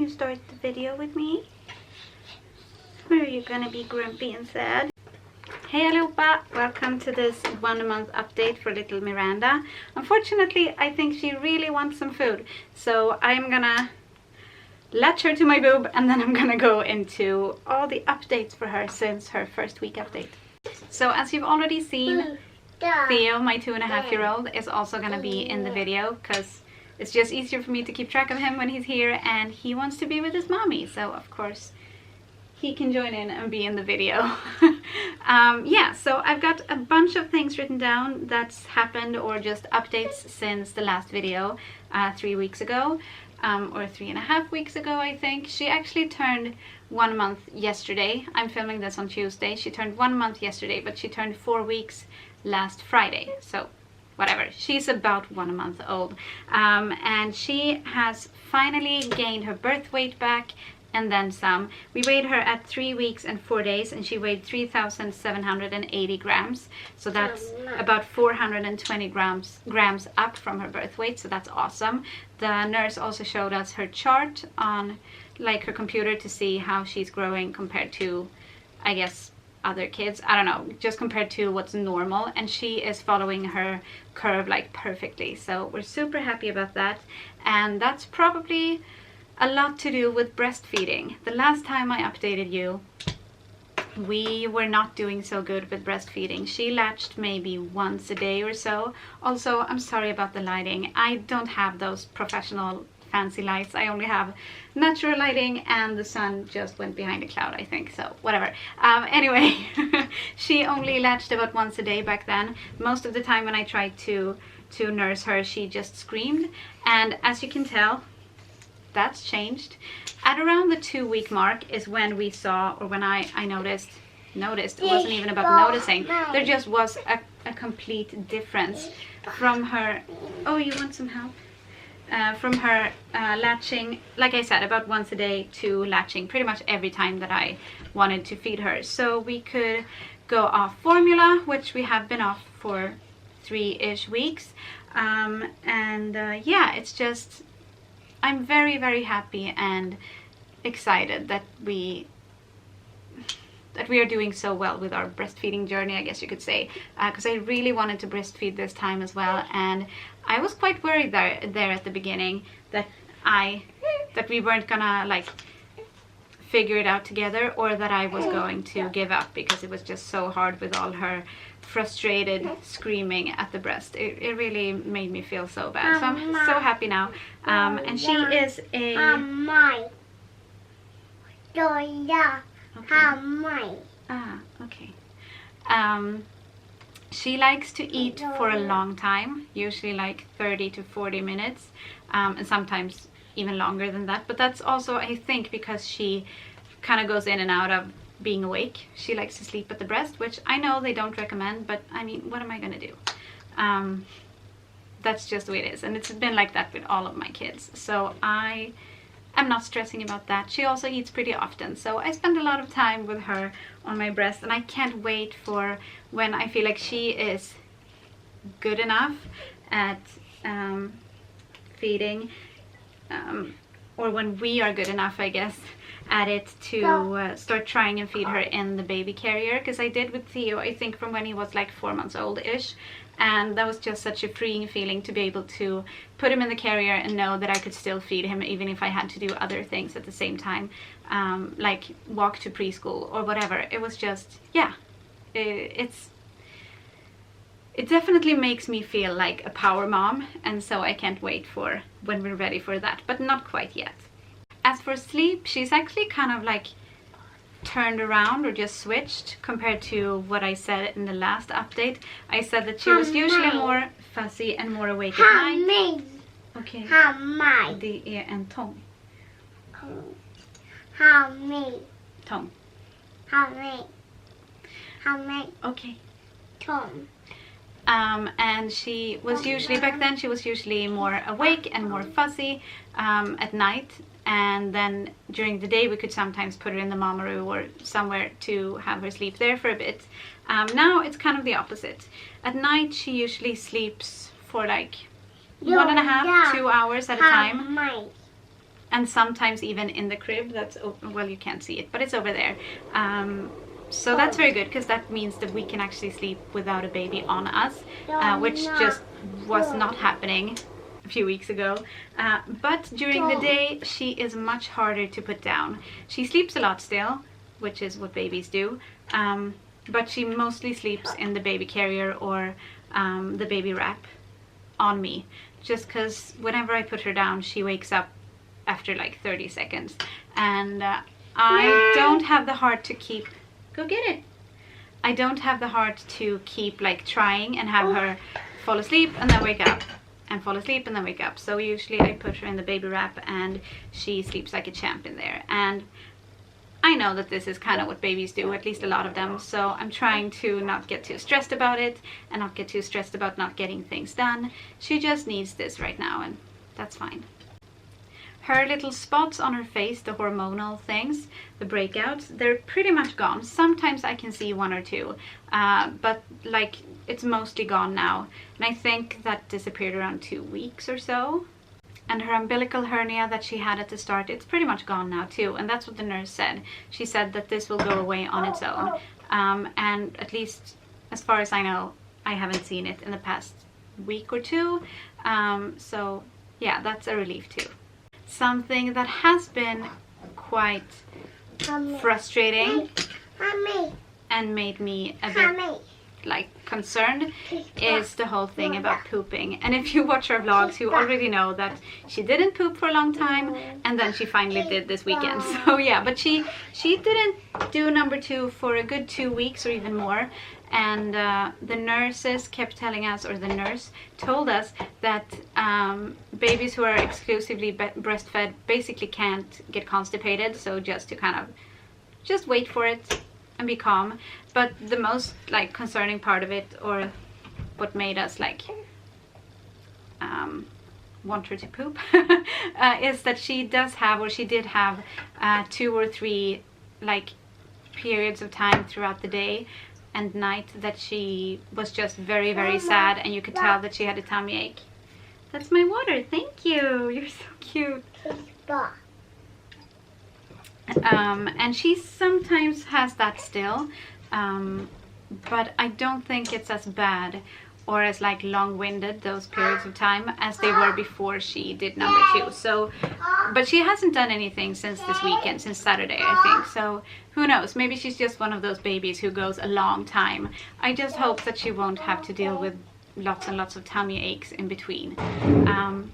you start the video with me? Or are you gonna be grumpy and sad? Hey allihopa! Welcome to this 1 month update for little Myranda. Unfortunately, I think she really wants some food. So I'm gonna latch her to my boob and then I'm gonna go into all the updates for her since her first week update. So as you've already seen, Theo, my 2.5-year-old, is also gonna be in the video because it's just easier for me to keep track of him when he's here and he wants to be with his mommy. So of course he can join in and be in the video. Yeah, so I've got a bunch of things written down that's happened or just updates since the last video 3 weeks ago. Or 3.5 weeks ago, I think. She actually turned 1 month yesterday. I'm filming this on Tuesday. She turned 1 month yesterday, but she turned 4 weeks last Friday. So whatever, she's about 1 month old. And she has finally gained her birth weight back and then some. We weighed her at 3 weeks and 4 days and she weighed 3,780 grams. So that's about 420 grams up from her birth weight, so that's awesome. The nurse also showed us her chart on her computer to see how she's growing compared to, I guess, other kids. I don't know, just compared to what's normal, and she is following her curve perfectly. So we're super happy about that, and that's probably a lot to do with breastfeeding. The last time I updated you, we were not doing so good with breastfeeding. She latched maybe once a day or so. Also, I'm sorry about the lighting. I don't have those professional fancy lights. I only have natural lighting and the sun just went behind a cloud, I think, so whatever. Anyway, she only latched about once a day back then. Most of the time when I tried to nurse her, she just screamed, and as you can tell, that's changed. At around the 2-week mark is when we saw, or when I noticed, it wasn't even about noticing, there just was a complete difference from her. Oh, you want some help? From her latching, like I said, about once a day to latching pretty much every time that I wanted to feed her. So we could go off formula, which we have been off for 3-ish weeks. Yeah, it's just, I'm very, very happy and excited that we are doing so well with our breastfeeding journey, I guess you could say, because I really wanted to breastfeed this time as well, and I was quite worried there at the beginning that we weren't gonna figure it out together, or that I was going to give up because it was just so hard with all her frustrated screaming at the breast. It really made me feel so bad. So I'm so happy now. And she is a... Okay. She likes to eat for a long time, usually 30 to 40 minutes, and sometimes even longer than that. But that's also, I think, because she kind of goes in and out of being awake. She likes to sleep at the breast, which I know they don't recommend, but I mean, what am I gonna do? That's just the way it is, and it's been like that with all of my kids, so I'm not stressing about that. She also eats pretty often, so I spend a lot of time with her on my breast, and I can't wait for when I feel like she is good enough at feeding, or when we are good enough, I guess, at it to start trying and feed her in the baby carrier, because I did with Theo, I think, from when he was 4 months old-ish, and that was just such a freeing feeling to be able to put him in the carrier and know that I could still feed him even if I had to do other things at the same time, like walk to preschool or whatever. It was just, yeah, it definitely makes me feel like a power mom, and so I can't wait for when we're ready for that, but not quite yet. As for sleep, she's actually kind of turned around or just switched compared to what I said in the last update. I said that she was usually more fussy and more awake at night. Okay. The ear and tongue. Tongue. Okay. Tongue. And she was usually, back then, she was usually more awake and more fussy at night. And then during the day we could sometimes put her in the mama room or somewhere to have her sleep there for a bit. Now it's kind of the opposite. At night she usually sleeps for 1.5 to 2 hours at a time. and sometimes even in the crib. That's, well, you can't see it, but it's over there. So that's very good, because that means that we can actually sleep without a baby on us, which just was not happening a few weeks ago. But during the day she is much harder to put down. She sleeps a lot still, which is what babies do, but she mostly sleeps in the baby carrier or the baby wrap on me, just because whenever I put her down she wakes up after like 30 seconds, and I don't have the heart to keep... Go get it. I don't have the heart to keep like trying and have her fall asleep and then wake up, and fall asleep and then wake up. So usually I put her in the baby wrap and she sleeps like a champ in there. And I know that this is kind of what babies do, at least a lot of them. So I'm trying to not get too stressed about it and not get too stressed about not getting things done. She just needs this right now, and that's fine. Her little spots on her face, the hormonal things, the breakouts, they're pretty much gone. Sometimes I can see one or two, but like it's mostly gone now. And I think that disappeared around 2 weeks or so. And her umbilical hernia that she had at the start, it's pretty much gone now too. And that's what the nurse said. She said that this will go away on its own. And at least as far as I know, I haven't seen it in the past week or two. So yeah, that's a relief too. Something that has been quite frustrating and made me a bit like concerned is the whole thing about pooping. And if you watch our vlogs, you already know that she didn't poop for a long time, and then she finally did this weekend. So yeah, but she didn't do number 2 for a good 2 weeks or even more. And the nurses kept telling us, or the nurse told us, that babies who are exclusively breastfed basically can't get constipated. So just to kind of just wait for it and be calm. But the most like concerning part of it, or what made us like want her to poop, is that she does have, or she did have 2 or 3 like periods of time throughout the day and night that she was just very, very sad, and you could tell that she had a tummy ache. That's my water, thank you, you're so cute. And she sometimes has that still, but I don't think it's as bad or as like long-winded, those periods of time, as they were before she did number 2. So, but she hasn't done anything since this weekend, since Saturday, I think. So who knows, maybe she's just one of those babies who goes a long time. I just hope that she won't have to deal with lots and lots of tummy aches in between,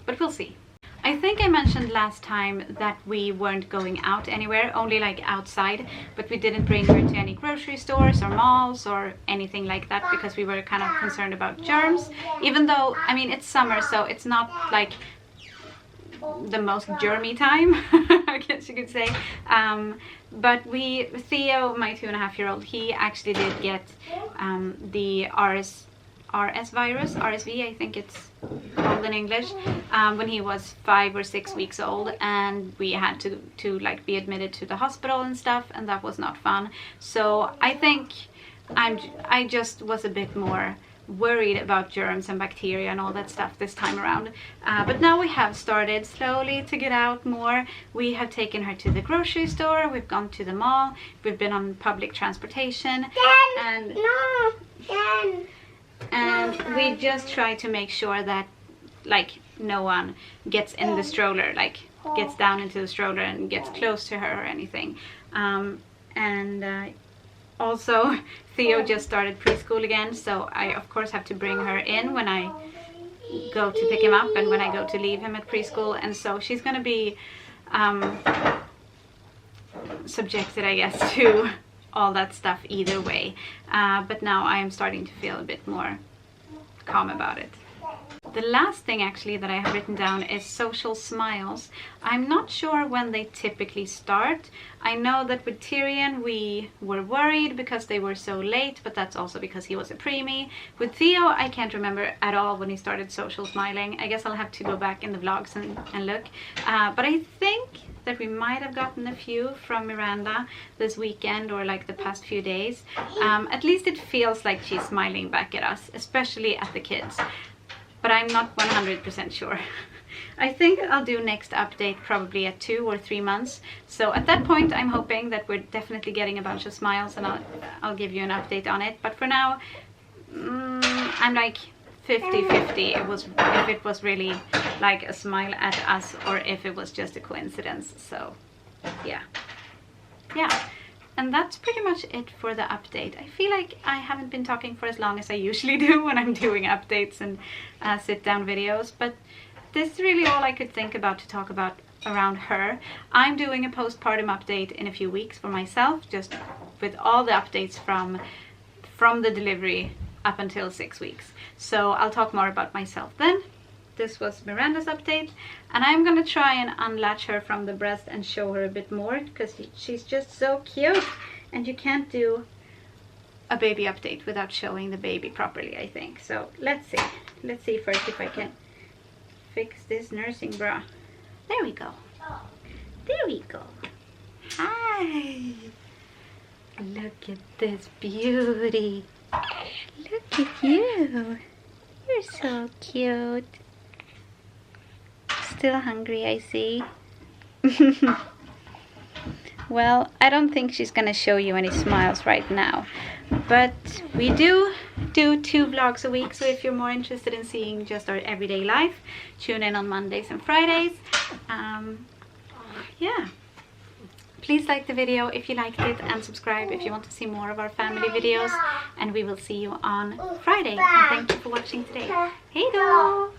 but we'll see. I think I mentioned last time that we weren't going out anywhere, only like outside, but we didn't bring her to any grocery stores or malls or anything like that, because we were kind of concerned about germs, even though, I mean, it's summer, so it's not like the most germy time, I guess you could say. But Theo, my 2.5-year-old, he actually did get the RS virus, RSV, I think it's called in English, when he was 5 or 6 weeks old, and we had to like be admitted to the hospital and stuff, and that was not fun. So I think I just was a bit more worried about germs and bacteria and all that stuff this time around. But now we have started slowly to get out more. We have taken her to the grocery store, we've gone to the mall, we've been on public transportation, and we just try to make sure that like no one gets in the stroller, like gets down into the stroller and gets close to her or anything. Also Theo just started preschool again, so I of course have to bring her in when I go to pick him up and when I go to leave him at preschool, and so she's gonna be subjected, I guess, to all that stuff either way. But now I am starting to feel a bit more calm about it. The last thing actually that I have written down is social smiles. I'm not sure when they typically start. I know that with Tyrion we were worried because they were so late, but that's also because he was a preemie. With Theo, I can't remember at all when he started social smiling. I guess I'll have to go back in the vlogs and look. But I think that we might have gotten a few from Myranda this weekend or like the past few days. At least it feels like she's smiling back at us, especially at the kids. But I'm not 100% sure. I think I'll do next update probably at 2 or 3 months. So at that point, I'm hoping that we're definitely getting a bunch of smiles, and I'll give you an update on it. But for now, I'm like 50-50. If it was really like a smile at us, or if it was just a coincidence. So yeah. And that's pretty much it for the update. I feel like I haven't been talking for as long as I usually do when I'm doing updates and sit down videos, but this is really all I could think about to talk about around her. I'm doing a postpartum update in a few weeks for myself, just with all the updates from the delivery up until 6 weeks. So I'll talk more about myself then. This was Myranda's update, and I'm gonna try and unlatch her from the breast and show her a bit more, because she's just so cute, and you can't do a baby update without showing the baby properly, I think. So let's see first if I can fix this nursing bra. There we go. There we go. Hi. Look at this beauty. Look at you. You're so cute. Still hungry, I see. Well, I don't think she's gonna show you any smiles right now, but we do 2 vlogs a week, so if you're more interested in seeing just our everyday life, tune in on Mondays and Fridays. Yeah, please like the video if you liked it, and subscribe if you want to see more of our family videos, and we will see you on Friday. And thank you for watching today. Hej då!